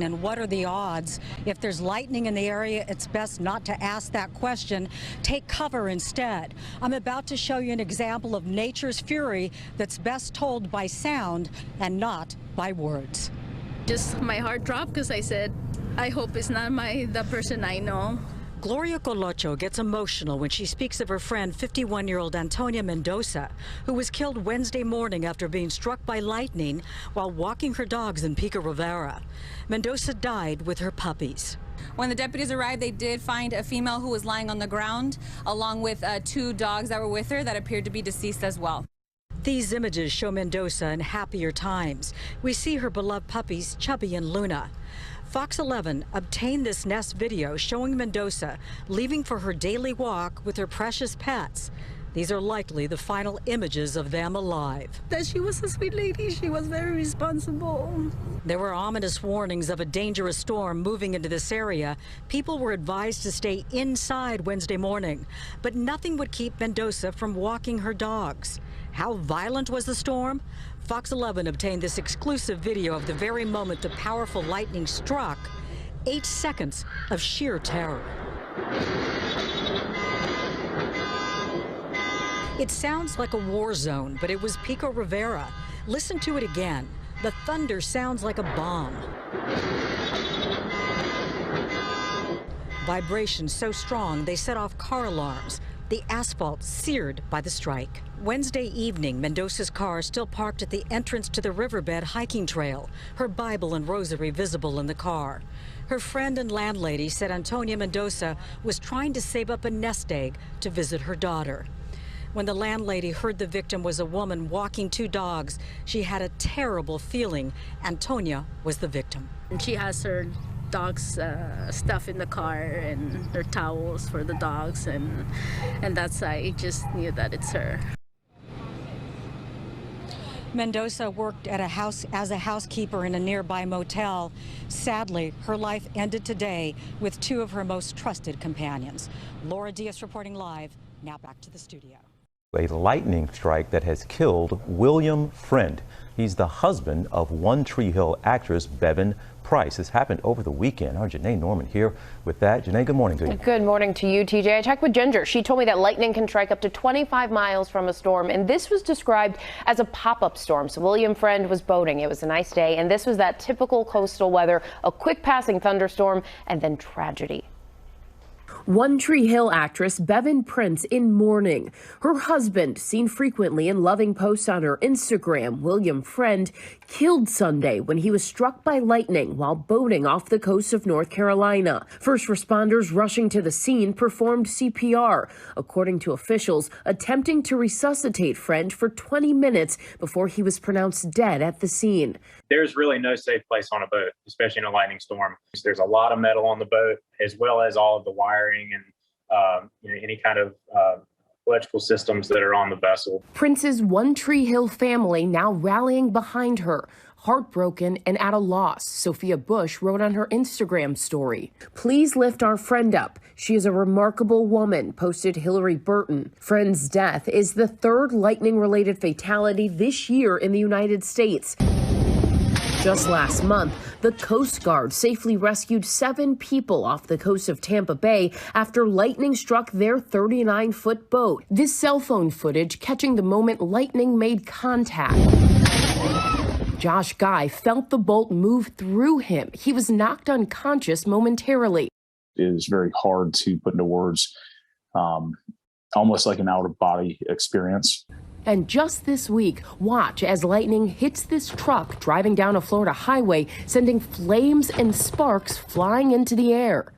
And what are the odds? If there's lightning in the area, it's best not to ask that question. Take cover instead. I'm about to show you an example of nature's fury that's best told by sound and not by words. Just my heart dropped because I said, I hope it's not the person I know. Gloria Colocho gets emotional when she speaks of her friend, 51-year-old Antonia Mendoza, who was killed Wednesday morning after being struck by lightning while walking her dogs in Pico Rivera. Mendoza died with her puppies. When the deputies arrived, they did find a female who was lying on the ground, along with 2 dogs that were with her that appeared to be deceased as well. These images show Mendoza in happier times. We see her beloved puppies, Chubby and Luna. Fox 11 obtained this Nest video showing Mendoza leaving for her daily walk with her precious pets. These are likely the final images of them alive. That she was a sweet lady. She was very responsible. There were ominous warnings of a dangerous storm moving into this area. People were advised to stay inside Wednesday morning, but nothing would keep Mendoza from walking her dogs. How violent was the storm? Fox 11 obtained this exclusive video of the very moment the powerful lightning struck. 8 seconds of sheer terror. It sounds like a war zone, but it was Pico Rivera. Listen to it again. The thunder sounds like a bomb. Vibrations so strong they set off car alarms. The asphalt seared by the strike. Wednesday evening, Mendoza's car still parked at the entrance to the riverbed hiking trail, her Bible and rosary visible in the car. Her friend and landlady said Antonia Mendoza was trying to save up a nest egg to visit her daughter. When the landlady heard the victim was a woman walking 2 dogs, she had a terrible feeling Antonia was the victim. And she has her dogs' stuff in the car and their towels for the dogs, and that's, I just knew that it's her. Mendoza worked at as a housekeeper in a nearby motel. Sadly, her life ended today with 2 of her most trusted companions. Laura Diaz reporting live. Now back to the studio. A lightning strike that has killed William Friend. He's the husband of One Tree Hill actress Bevan Price. This happened over the weekend. Our Janae Norman here with that. Janae, good morning to you. Good morning to you, TJ. I checked with Ginger. She told me that lightning can strike up to 25 miles from a storm, and this was described as a pop-up storm. So William Friend was boating. It was a nice day, and this was that typical coastal weather, a quick passing thunderstorm, and then tragedy. One Tree Hill actress Bevan Prince in mourning. Her husband, seen frequently in loving posts on her Instagram, William Friend, killed Sunday when he was struck by lightning while boating off the coast of North Carolina. First responders rushing to the scene performed CPR, according to officials, attempting to resuscitate Friend for 20 minutes before he was pronounced dead at the scene. There's really no safe place on a boat, especially in a lightning storm. There's a lot of metal on the boat, as well as all of the wiring and any kind of electrical systems that are on the vessel. Prince's One Tree Hill family now rallying behind her. Heartbroken and at a loss, Sophia Bush wrote on her Instagram story, "Please lift our friend up. She is a remarkable woman," posted Hillary Burton. Friend's death is the 3rd lightning-related fatality this year in the United States. Just last month, the Coast Guard safely rescued 7 people off the coast of Tampa Bay after lightning struck their 39-foot boat. This cell phone footage catching the moment lightning made contact. Josh Guy felt the bolt move through him. He was knocked unconscious momentarily. It is very hard to put into words, almost like an out-of-body experience. And just this week, watch as lightning hits this truck driving down a Florida highway, sending flames and sparks flying into the air.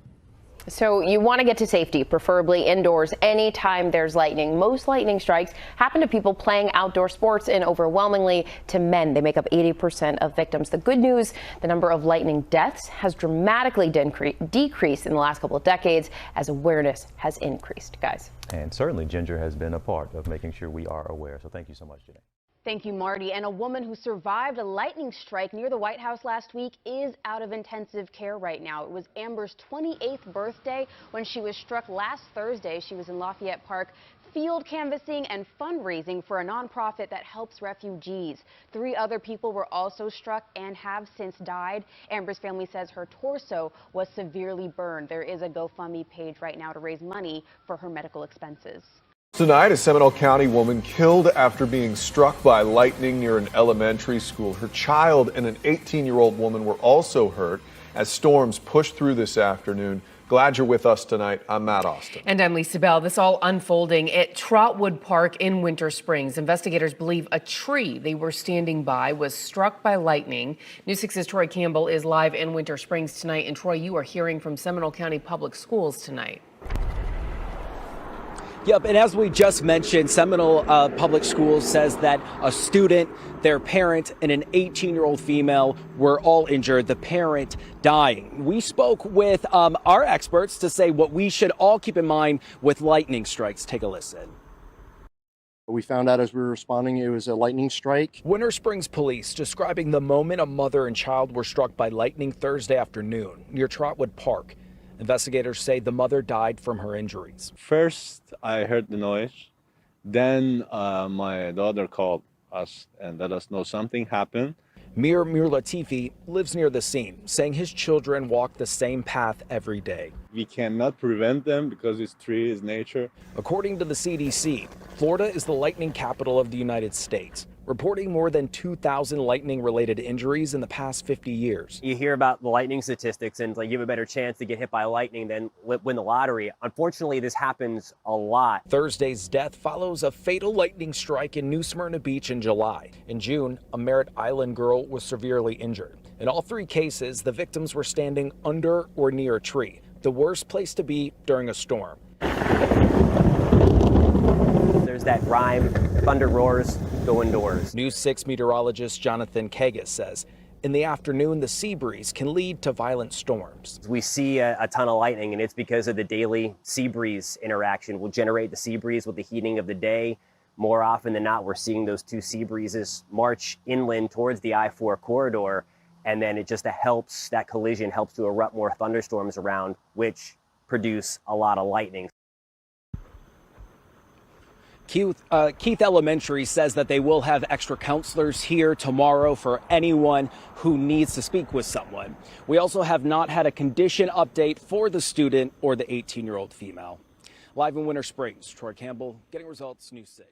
So you want to get to safety, preferably indoors, anytime there's lightning. Most lightning strikes happen to people playing outdoor sports, and overwhelmingly to men. They make up 80% of victims. The good news, the number of lightning deaths has dramatically decreased in the last couple of decades as awareness has increased, guys. And certainly Ginger has been a part of making sure we are aware. So thank you so much, Janae. Thank you, Marty. And a woman who survived a lightning strike near the White House last week is out of intensive care right now. It was Amber's 28th birthday when she was struck last Thursday. She was in Lafayette Park field canvassing and fundraising for a nonprofit that helps refugees. 3 other people were also struck and have since died. Amber's family says her torso was severely burned. There is a GoFundMe page right now to raise money for her medical expenses. Tonight, a Seminole County woman killed after being struck by lightning near an elementary school. Her child and an 18-year-old woman were also hurt as storms pushed through this afternoon. Glad you're with us tonight. I'm Matt Austin. And I'm Lisa Bell. This all unfolding at Trotwood Park in Winter Springs. Investigators believe a tree they were standing by was struck by lightning. News 6's Troy Campbell is live in Winter Springs tonight. And Troy, you are hearing from Seminole County Public Schools tonight. Yep, and as we just mentioned, Seminole Public Schools says that a student, their parent, and an 18-year-old female were all injured, the parent dying. We spoke with our experts to say what we should all keep in mind with lightning strikes. Take a listen. We found out as we were responding it was a lightning strike. Winter Springs police describing the moment a mother and child were struck by lightning Thursday afternoon near Trotwood Park. Investigators say the mother died from her injuries. First, I heard the noise. Then my daughter called us and let us know something happened. Mir Latifi lives near the scene, saying his children walk the same path every day. We cannot prevent them because it's tree, it's nature. According to the CDC, Florida is the lightning capital of the United States, reporting more than 2,000 lightning-related injuries in the past 50 years. You hear about the lightning statistics and like you have a better chance to get hit by lightning than win the lottery. Unfortunately, this happens a lot. Thursday's death follows a fatal lightning strike in New Smyrna Beach in July. In June, a Merritt Island girl was severely injured. In all 3 cases, the victims were standing under or near a tree, the worst place to be during a storm. There's that rhyme, thunder roars, go indoors. News 6 meteorologist Jonathan Kagas says in the afternoon, the sea breeze can lead to violent storms. We see a ton of lightning, and it's because of the daily sea breeze interaction. We'll generate the sea breeze with the heating of the day. More often than not, we're seeing those 2 sea breezes march inland towards the I-4 corridor, and then it just helps, that collision helps to erupt more thunderstorms around, which produce a lot of lightning. Keith Elementary says that they will have extra counselors here tomorrow for anyone who needs to speak with someone. We also have not had a condition update for the student or the 18-year-old female. Live in Winter Springs, Troy Campbell, Getting Results, News 6.